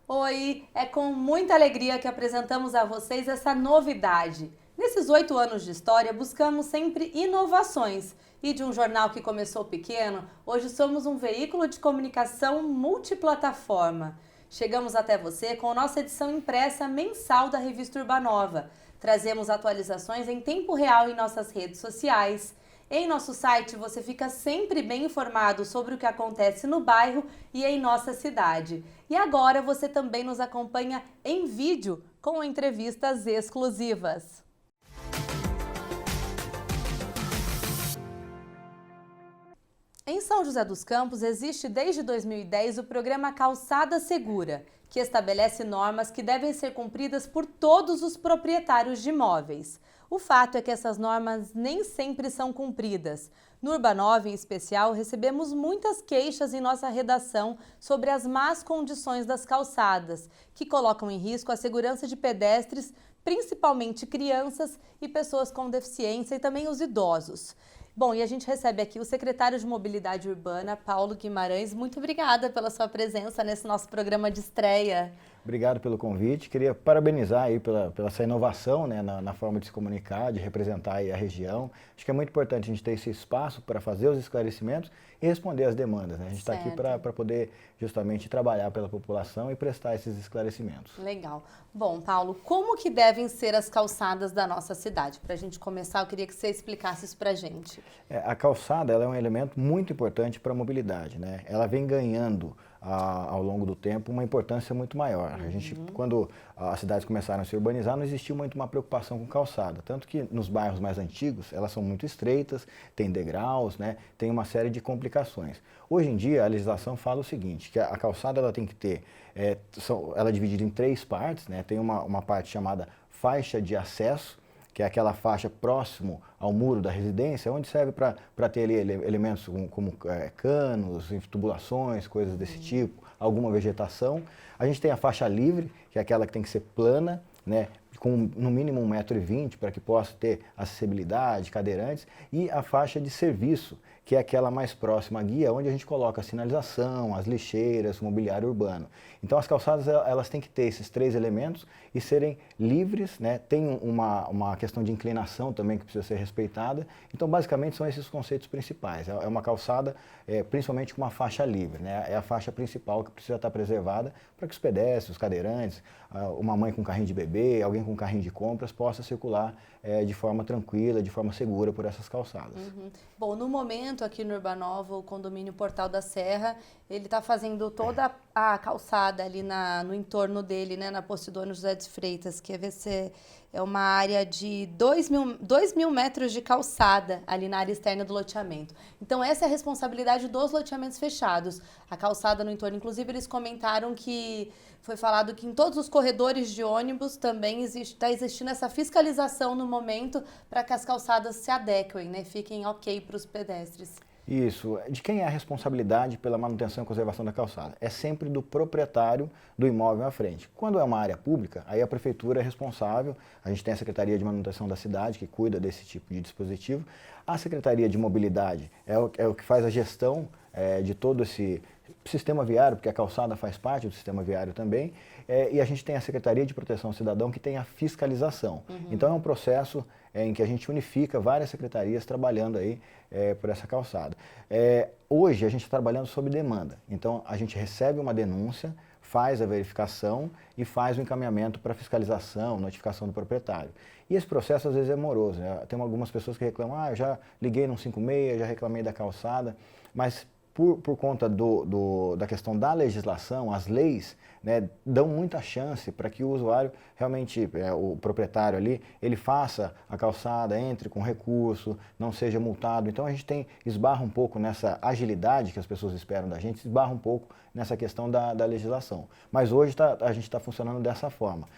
Oi, é com muita alegria que apresentamos a vocês essa novidade. Nesses 8 anos de história, buscamos sempre inovações. E de um jornal que começou pequeno, hoje somos um veículo de comunicação multiplataforma. Chegamos até você com a nossa edição impressa mensal da revista Urbanova. Trazemos atualizações em tempo real em nossas redes sociais. Em nosso site você fica sempre bem informado sobre o que acontece no bairro e em nossa cidade. E agora você também nos acompanha em vídeo com entrevistas exclusivas. Em São José dos Campos existe desde 2010 o programa Calçada Segura, que estabelece normas que devem ser cumpridas por todos os proprietários de imóveis. O fato é que essas normas nem sempre são cumpridas. No Urbanova, em especial, recebemos muitas queixas em nossa redação sobre as más condições das calçadas, que colocam em risco a segurança de pedestres, principalmente crianças e pessoas com deficiência e também os idosos. Bom, e a gente recebe aqui o secretário de Mobilidade Urbana, Paulo Guimarães. Muito obrigada pela sua presença nesse nosso programa de estreia. Obrigado pelo convite. Queria parabenizar aí pela essa inovação, né, na forma de se comunicar, de representar aí a região. Acho que é muito importante a gente ter esse espaço para fazer os esclarecimentos e responder às demandas, né? A gente está aqui para poder justamente trabalhar pela população e prestar esses esclarecimentos. Legal. Bom, Paulo, como que devem ser as calçadas da nossa cidade? Para a gente começar, eu queria que você explicasse isso para a gente. A calçada ela é um elemento muito importante para a mobilidade, né? Ela vem ganhando ao longo do tempo uma importância muito maior. A gente, quando as cidades começaram a se urbanizar, não existia muito uma preocupação com calçada, tanto que nos bairros mais antigos elas são muito estreitas, tem degraus, né? Tem uma série de complicações. Hoje em dia a legislação fala o seguinte, que a calçada ela tem que ter, ela é dividida em 3 partes, né? Tem uma parte chamada faixa de acesso, que é aquela faixa próximo ao muro da residência, onde serve para ter ali elementos como canos, tubulações, coisas desse tipo, alguma vegetação. A gente tem a faixa livre, que é aquela que tem que ser plana, né, com no mínimo 1,20 m para que possa ter acessibilidade, cadeirantes, e a faixa de serviço, que é aquela mais próxima à guia, onde a gente coloca a sinalização, as lixeiras, o mobiliário urbano. Então as calçadas elas têm que ter esses 3 elementos e serem livres, né? Tem uma questão de inclinação também que precisa ser respeitada. Então basicamente são esses conceitos principais. É uma calçada principalmente com uma faixa livre, né? É a faixa principal que precisa estar preservada para que os pedestres, os cadeirantes, uma mãe com carrinho de bebê, alguém com carrinho de compras possa circular de forma tranquila, de forma segura por essas calçadas. Bom, no momento aqui no Urbanova, o condomínio Portal da Serra, ele está fazendo toda a calçada ali no entorno dele, né, na Posidônio José de Freitas, que é uma área de 2.000 metros de calçada ali na área externa do loteamento. Então essa é a responsabilidade dos loteamentos fechados. A calçada no entorno, inclusive eles comentaram que foi falado que em todos os corredores de ônibus também está existindo essa fiscalização no momento para que as calçadas se adequem, né, fiquem ok para os pedestres. Isso. De quem é a responsabilidade pela manutenção e conservação da calçada? É sempre do proprietário do imóvel à frente. Quando é uma área pública, aí a prefeitura é responsável, a gente tem a Secretaria de Manutenção da Cidade, que cuida desse tipo de dispositivo. A Secretaria de Mobilidade é o que faz a gestão de todo esse sistema viário, porque a calçada faz parte do sistema viário também, e a gente tem a Secretaria de Proteção ao Cidadão, que tem a fiscalização. Então é um processo em que a gente unifica várias secretarias trabalhando aí por essa calçada. Hoje a gente está trabalhando sob demanda, então a gente recebe uma denúncia, faz a verificação e faz o encaminhamento para fiscalização, notificação do proprietário. E esse processo às vezes é moroso, né? Tem algumas pessoas que reclamam, eu já liguei no 56, já reclamei da calçada, mas por conta da questão da legislação, as leis, né, dão muita chance para que o usuário realmente, o proprietário ali, ele faça a calçada, entre com recurso, não seja multado. Então a gente esbarra um pouco nessa agilidade que as pessoas esperam da gente, esbarra um pouco nessa questão da legislação. Mas hoje a gente está funcionando dessa forma.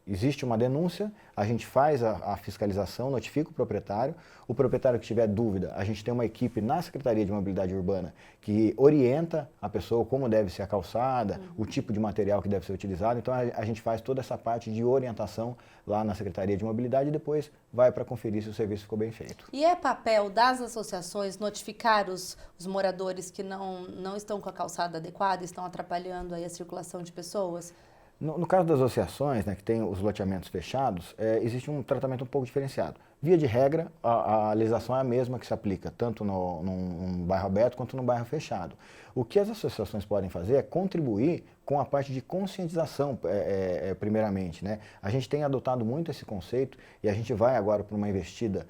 existe uma denúncia, a gente faz a fiscalização, notifica o proprietário que tiver dúvida, a gente tem uma equipe na Secretaria de Mobilidade Urbana que orienta a pessoa como deve ser a calçada, o tipo de material que deve ser utilizado, então a gente faz toda essa parte de orientação lá na Secretaria de Mobilidade e depois vai para conferir se o serviço ficou bem feito. E é papel das associações notificar os moradores que não estão com a calçada adequada, estão atrapalhando aí a circulação de pessoas? No caso das associações, né, que tem os loteamentos fechados, existe um tratamento um pouco diferenciado. Via de regra, a legislação é a mesma que se aplica tanto num bairro aberto quanto no bairro fechado. O que as associações podem fazer é contribuir com a parte de conscientização, primeiramente, né? A gente tem adotado muito esse conceito e a gente vai agora para uma investida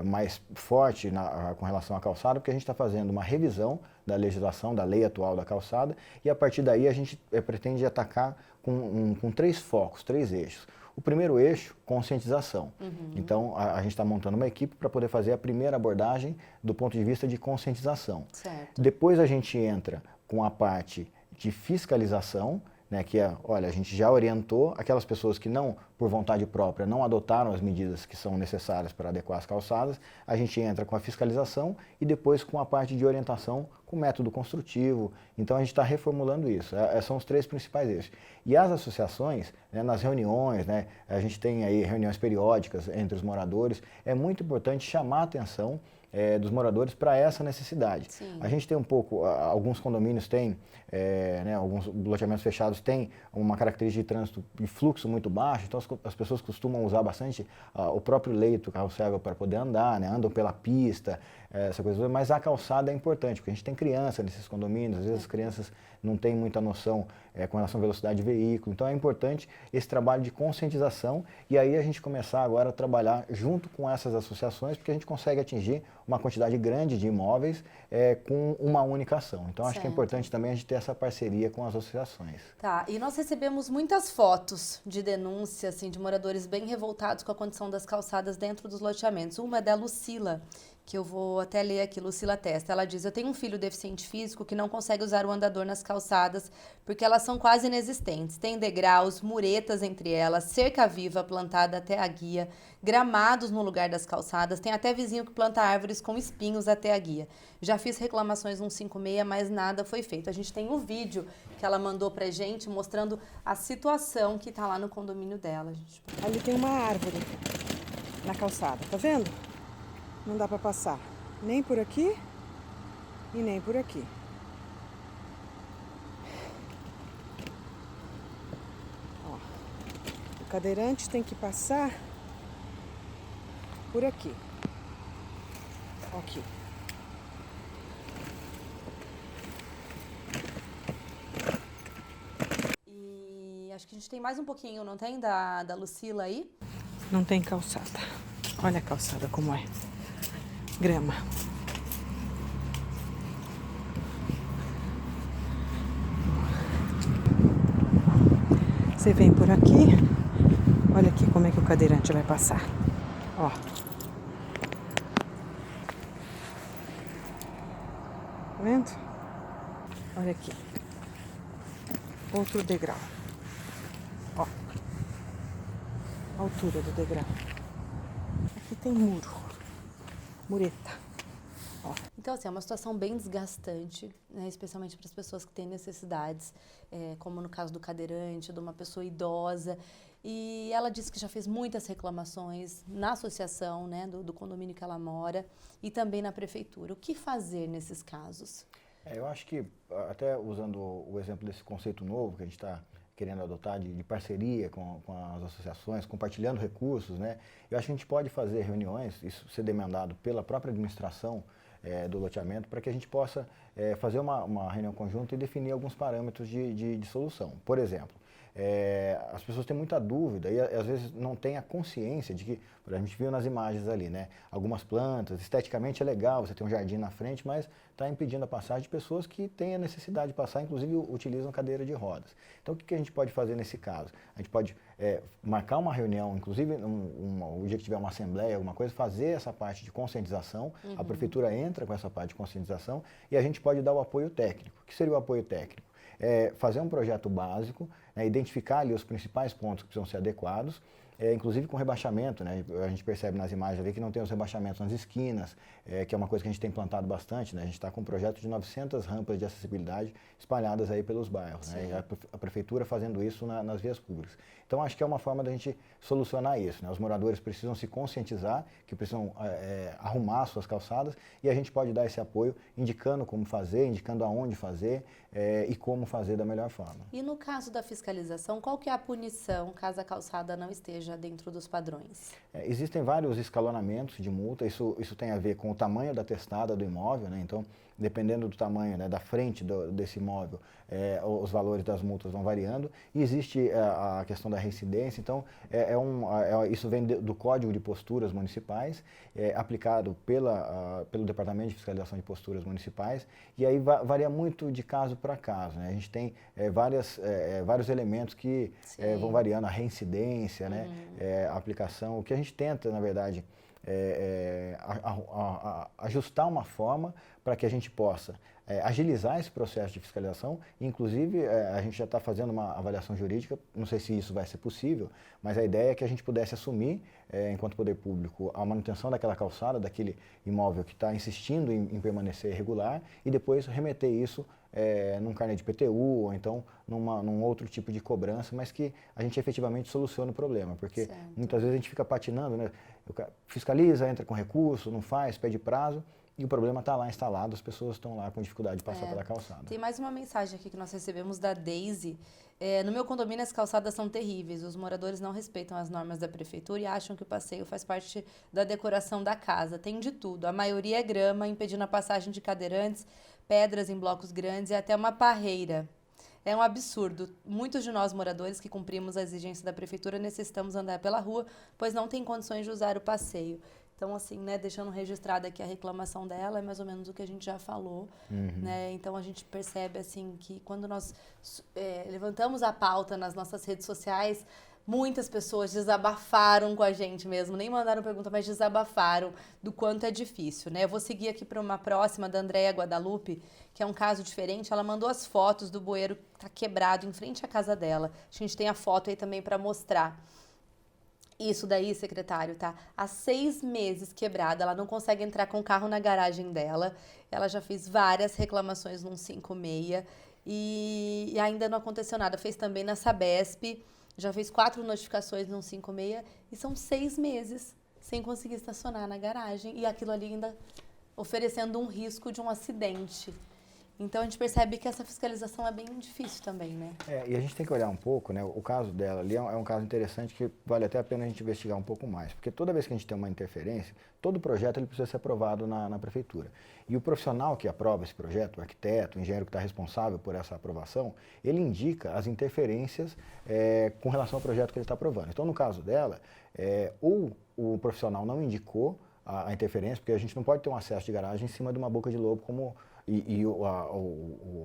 mais forte com relação à calçada, porque a gente está fazendo uma revisão da legislação, da lei atual da calçada, e a partir daí a gente pretende atacar com 3 focos, 3 eixos. O primeiro eixo, conscientização. Então, a gente está montando uma equipe para poder fazer a primeira abordagem do ponto de vista de conscientização. Certo. Depois a gente entra com a parte de fiscalização, né, que olha, a gente já orientou aquelas pessoas que não, por vontade própria, não adotaram as medidas que são necessárias para adequar as calçadas, a gente entra com a fiscalização e depois com a parte de orientação com método construtivo. Então a gente está reformulando isso, são os 3 principais eixos. E as associações, né, nas reuniões, né, a gente tem aí reuniões periódicas entre os moradores, é muito importante chamar a atenção dos moradores para essa necessidade. Sim. A gente tem um pouco, alguns condomínios têm, né, alguns loteamentos fechados têm uma característica de trânsito e fluxo muito baixo, então as pessoas costumam usar bastante o próprio leito carrossel para poder andar, né, andam pela pista, essa coisa, mas a calçada é importante, porque a gente tem criança nesses condomínios, às vezes as crianças não têm muita noção com relação à velocidade de veículo, então é importante esse trabalho de conscientização e aí a gente começar agora a trabalhar junto com essas associações, porque a gente consegue atingir uma quantidade grande de imóveis com uma única ação. Então acho que é importante também a gente ter essa parceria com as associações. Tá, e nós recebemos muitas fotos de denúncia, assim, de moradores bem revoltados com a condição das calçadas dentro dos loteamentos. Uma é da Lucila, que eu vou até ler aqui, Lucila Testa. Ela diz: eu tenho um filho deficiente físico que não consegue usar o andador nas calçadas porque elas são quase inexistentes. Tem degraus, muretas entre elas, cerca viva plantada até a guia, gramados no lugar das calçadas, tem até vizinho que planta árvores com espinhos até a guia. Já fiz reclamações no 156, mas nada foi feito. A gente tem um vídeo que ela mandou pra gente mostrando a situação que tá lá no condomínio dela. Gente. Ali tem uma árvore na calçada, tá vendo? Não dá para passar nem por aqui e nem por aqui. Ó, o cadeirante tem que passar por aqui. Aqui. E acho que a gente tem mais um pouquinho, não tem? Da Lucila aí? Não tem calçada. Olha a calçada como é. Grama. Você vem por aqui. Olha aqui como é que o cadeirante vai passar. Ó. Tá vendo? Olha aqui. Outro degrau. Ó. A altura do degrau. Aqui tem muro. Mureta. Ó. Então, assim, é uma situação bem desgastante, né, especialmente para as pessoas que têm necessidades, como no caso do cadeirante, de uma pessoa idosa. E ela disse que já fez muitas reclamações na associação, né, do condomínio que ela mora e também na prefeitura. O que fazer nesses casos? Eu acho que, até usando o exemplo desse conceito novo que a gente está querendo adotar de parceria com as associações, compartilhando recursos, né? Eu acho que a gente pode fazer reuniões, isso ser demandado pela própria administração do loteamento, para que a gente possa fazer uma reunião conjunta e definir alguns parâmetros de solução. Por exemplo, as pessoas têm muita dúvida e às vezes não têm a consciência de que, a gente viu nas imagens ali, né? Algumas plantas, esteticamente é legal, você tem um jardim na frente, mas está impedindo a passagem de pessoas que têm a necessidade de passar, inclusive utilizam cadeira de rodas. Então o que a gente pode fazer nesse caso? A gente pode marcar uma reunião, inclusive o dia que tiver uma assembleia, alguma coisa, fazer essa parte de conscientização, a prefeitura entra com essa parte de conscientização e a gente pode dar o apoio técnico. O que seria o apoio técnico? fazer um projeto básico, né, identificar ali os principais pontos que precisam ser adequados, inclusive com rebaixamento, né? A gente percebe nas imagens ali que não tem os rebaixamentos nas esquinas, que é uma coisa que a gente tem implantado bastante, né? A gente está com um projeto de 900 rampas de acessibilidade espalhadas aí pelos bairros, né? E a prefeitura fazendo isso nas vias públicas. Então, acho que é uma forma da gente solucionar isso, né? Os moradores precisam se conscientizar que precisam arrumar suas calçadas e a gente pode dar esse apoio indicando como fazer, indicando aonde fazer e como fazer da melhor forma. E no caso da fiscalização, qual que é a punição caso a calçada não esteja dentro dos padrões? Existem vários escalonamentos de multa, isso tem a ver com o tamanho da testada do imóvel, né? Então, dependendo do tamanho, né, da frente desse imóvel, os valores das multas vão variando. E existe a questão da reincidência, então isso vem do Código de Posturas Municipais, aplicado pelo Departamento de Fiscalização de Posturas Municipais, e aí varia muito de caso para caso, né? A gente tem vários elementos que vão variando, a reincidência, né, a aplicação. O que a gente tenta, na verdade, ajustar uma forma para que a gente possa agilizar esse processo de fiscalização. Inclusive, a gente já está fazendo uma avaliação jurídica, não sei se isso vai ser possível, mas a ideia é que a gente pudesse assumir, enquanto poder público, a manutenção daquela calçada, daquele imóvel que está insistindo em permanecer irregular e depois remeter isso num carnê de IPTU ou então num outro tipo de cobrança, mas que a gente efetivamente solucione o problema, porque muitas vezes a gente fica patinando, né? Fiscaliza, entra com recurso, não faz, pede prazo, e o problema está lá instalado, as pessoas estão lá com dificuldade de passar pela calçada. Tem mais uma mensagem aqui que nós recebemos da Daisy. No meu condomínio as calçadas são terríveis, os moradores não respeitam as normas da prefeitura e acham que o passeio faz parte da decoração da casa. Tem de tudo, a maioria é grama, impedindo a passagem de cadeirantes, pedras em blocos grandes e até uma parreira. É um absurdo. Muitos de nós moradores que cumprimos a exigência da prefeitura necessitamos andar pela rua, pois não tem condições de usar o passeio. Então, assim, né, deixando registrada aqui a reclamação dela, é mais ou menos o que a gente já falou, né? Então, a gente percebe, assim, que quando nós levantamos a pauta nas nossas redes sociais, muitas pessoas desabafaram com a gente mesmo, nem mandaram pergunta, mas desabafaram do quanto é difícil, né? Eu vou seguir aqui para uma próxima, da Andréia Guadalupe, que é um caso diferente. Ela mandou as fotos do bueiro que está quebrado em frente à casa dela. A gente tem a foto aí também para mostrar. Isso daí, secretário, tá há 6 meses quebrada, ela não consegue entrar com o carro na garagem dela, ela já fez várias reclamações no 156 e ainda não aconteceu nada. Fez também na Sabesp, já fez 4 notificações no 156 e são 6 meses sem conseguir estacionar na garagem e aquilo ali ainda oferecendo um risco de um acidente. Então, a gente percebe que essa fiscalização é bem difícil também, né? E a gente tem que olhar um pouco, né? O caso dela ali é um caso interessante que vale até a pena a gente investigar um pouco mais. Porque toda vez que a gente tem uma interferência, todo projeto ele precisa ser aprovado na prefeitura. E o profissional que aprova esse projeto, o arquiteto, o engenheiro que está responsável por essa aprovação, ele indica as interferências com relação ao projeto que ele está aprovando. Então, no caso dela, ou o profissional não indicou a interferência, porque a gente não pode ter um acesso de garagem em cima de uma boca de lobo como...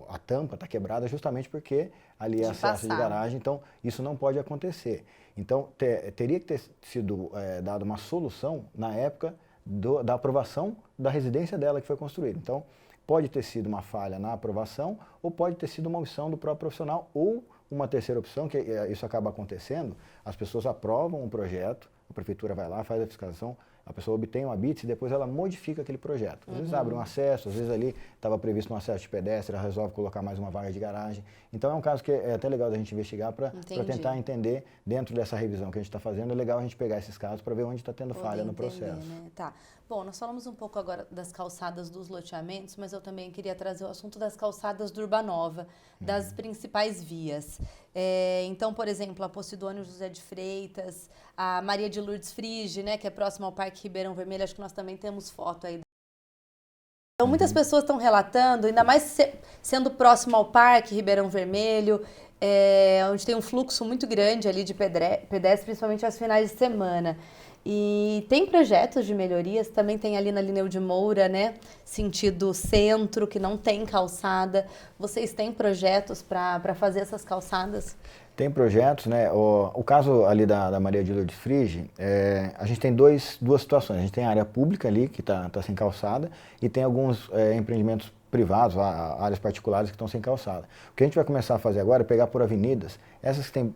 a tampa está quebrada justamente porque ali é acesso de garagem, então isso não pode acontecer. Então teria que ter sido dada uma solução na época da aprovação da residência dela que foi construída. Então pode ter sido uma falha na aprovação ou pode ter sido uma omissão do próprio profissional ou uma terceira opção, que isso acaba acontecendo, as pessoas aprovam um projeto, a prefeitura vai lá, faz a fiscalização, a pessoa obtém uma BITS e depois ela modifica aquele projeto. Às vezes abre um acesso, às vezes ali estava previsto um acesso de pedestre, ela resolve colocar mais uma vaga de garagem. Então é um caso que é até legal da gente investigar para tentar entender, dentro dessa revisão que a gente está fazendo, é legal a gente pegar esses casos para ver onde está tendo falha no processo. Né? Tá. Bom, nós falamos um pouco agora das calçadas dos loteamentos, mas eu também queria trazer o assunto das calçadas do Urbanova, das principais vias. Então, por exemplo, a Posidônio José de Freitas, a Maria de Lourdes Frige, né, que é próxima ao Parque Ribeirão Vermelho, acho que nós também temos foto aí. Então, muitas pessoas estão relatando, ainda mais sendo próximo ao Parque Ribeirão Vermelho, onde tem um fluxo muito grande ali de pedestres, principalmente aos finais de semana. E tem projetos de melhorias, também tem ali na Lineu de Moura, né, sentido centro, que não tem calçada. Vocês têm projetos para fazer essas calçadas? Tem projetos, né? O caso ali da Maria de Lourdes Frige, a gente tem duas situações. A gente tem a área pública ali, que está sem calçada, e tem alguns empreendimentos privados, áreas particulares que estão sem calçada. O que a gente vai começar a fazer agora é pegar por avenidas, essas que têm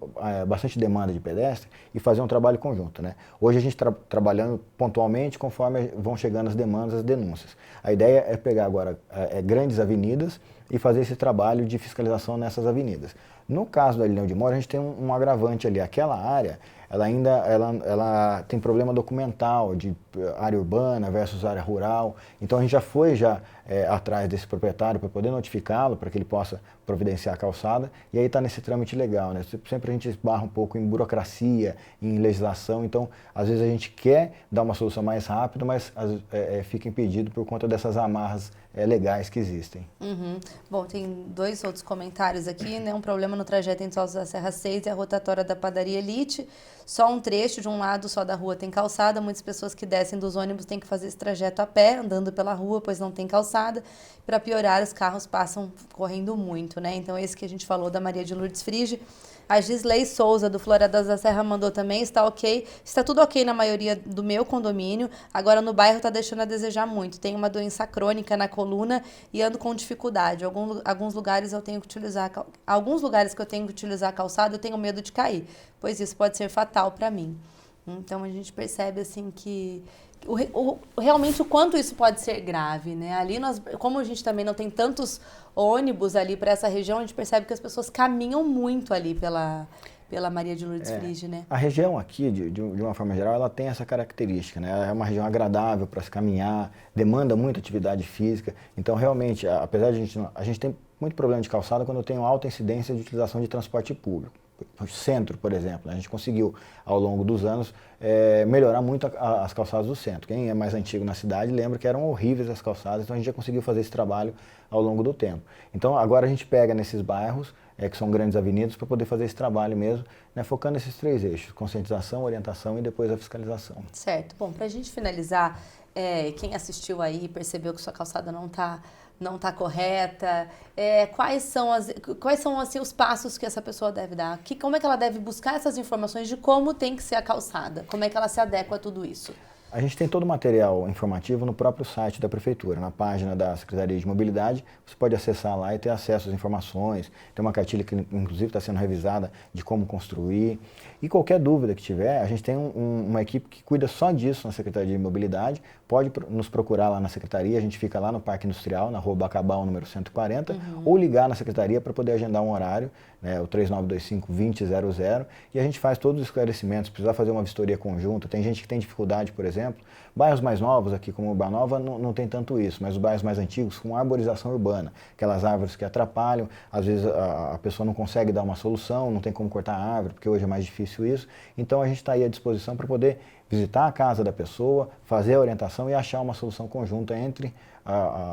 bastante demanda de pedestre, e fazer um trabalho conjunto, né? Hoje a gente está trabalhando pontualmente conforme vão chegando as demandas, as denúncias. A ideia é pegar agora grandes avenidas e fazer esse trabalho de fiscalização nessas avenidas. No caso do Arilhão de Moura, a gente tem um agravante ali. Aquela área, ela tem problema documental de área urbana versus área rural. Então a gente já foi atrás desse proprietário para poder notificá-lo, para que ele possa providenciar a calçada. E aí está nesse trâmite legal, né? Sempre a gente esbarra um pouco em burocracia, em legislação. Então, às vezes a gente quer dar uma solução mais rápida, mas fica impedido por conta dessas amarras legais que existem. Uhum. Bom, tem 2 outros comentários aqui, né? Um problema no trajeto entre Altos da Serra 6 e a rotatória da Padaria Elite. Só um trecho de um lado só da rua tem calçada. Muitas pessoas que descem dos ônibus têm que fazer esse trajeto a pé, andando pela rua, pois não tem calçada. Para piorar, os carros passam correndo muito, né? Então, esse que a gente falou da Maria de Lourdes Frige. A Gisley Souza, do Floradas da Serra, mandou também, está ok. Está tudo ok na maioria do meu condomínio. Agora, no bairro, está deixando a desejar muito. Tenho uma doença crônica na coluna e ando com dificuldade. Alguns lugares eu tenho que utilizar... Alguns lugares que eu tenho que utilizar a calçada, eu tenho medo de cair, pois isso pode ser fatal para mim. Então, a gente percebe, assim, que... realmente o quanto isso pode ser grave, né? Ali como a gente também não tem tantos ônibus ali para essa região, a gente percebe que as pessoas caminham muito ali pela Maria de Lourdes Frige, né? A região aqui, de uma forma geral, ela tem essa característica, né? É uma região agradável para se caminhar, demanda muita atividade física. Então, realmente, apesar de a gente tem muito problema de calçada quando tem uma alta incidência de utilização de transporte público. O centro, por exemplo, a gente conseguiu, ao longo dos anos, melhorar muito as calçadas do centro. Quem é mais antigo na cidade lembra que eram horríveis as calçadas, então a gente já conseguiu fazer esse trabalho ao longo do tempo. Então agora a gente pega nesses bairros, que são grandes avenidas, para poder fazer esse trabalho mesmo, né, focando nesses 3 eixos, conscientização, orientação e depois a fiscalização. Certo. Bom, para a gente finalizar, quem assistiu aí percebeu que sua calçada não está correta, quais são assim, os passos que essa pessoa deve dar? Como é que ela deve buscar essas informações de como tem que ser a calçada? Como é que ela se adequa a tudo isso? A gente tem todo o material informativo no próprio site da Prefeitura, na página da Secretaria de Mobilidade. Você pode acessar lá e ter acesso às informações. Tem uma cartilha que, inclusive, está sendo revisada de como construir. E qualquer dúvida que tiver, a gente tem uma equipe que cuida só disso na Secretaria de Mobilidade. Pode nos procurar lá na Secretaria, a gente fica lá no Parque Industrial, na Rua Bacabal, número 140, ou ligar na Secretaria para poder agendar um horário, né, o 3925-2000, e a gente faz todos os esclarecimentos. Se precisar fazer uma vistoria conjunta, tem gente que tem dificuldade, por exemplo. Bairros mais novos, aqui como Urbanova, não tem tanto isso, mas os bairros mais antigos, com arborização urbana, aquelas árvores que atrapalham, às vezes a pessoa não consegue dar uma solução, não tem como cortar a árvore, porque hoje é mais difícil isso. Então a gente está aí à disposição para poder visitar a casa da pessoa, fazer a orientação e achar uma solução conjunta entre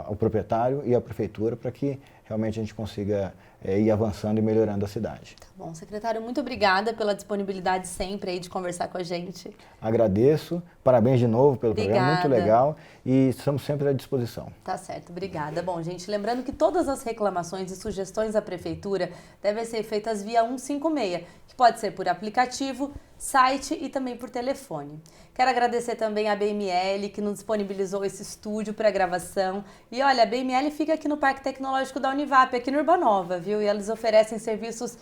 o proprietário e a prefeitura para que realmente a gente consiga ir avançando e melhorando a cidade. Tá bom, secretário, muito obrigada pela disponibilidade sempre aí de conversar com a gente. Agradeço, parabéns de novo pelo programa, muito legal, e estamos sempre à disposição. Tá certo, obrigada. Bom, gente, lembrando que todas as reclamações e sugestões à prefeitura devem ser feitas via 156, que pode ser por aplicativo, site e também por telefone. Quero agradecer também a BML, que nos disponibilizou esse estúdio para gravação. E olha, a BML fica aqui no Parque Tecnológico da Univap, aqui no Urbanova, viu? E eles oferecem serviços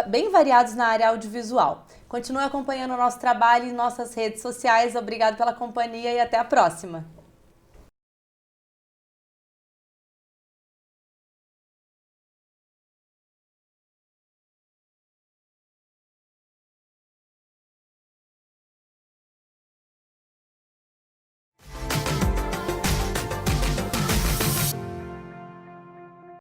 bem variados na área audiovisual. Continue acompanhando o nosso trabalho em nossas redes sociais. Obrigado pela companhia e até a próxima.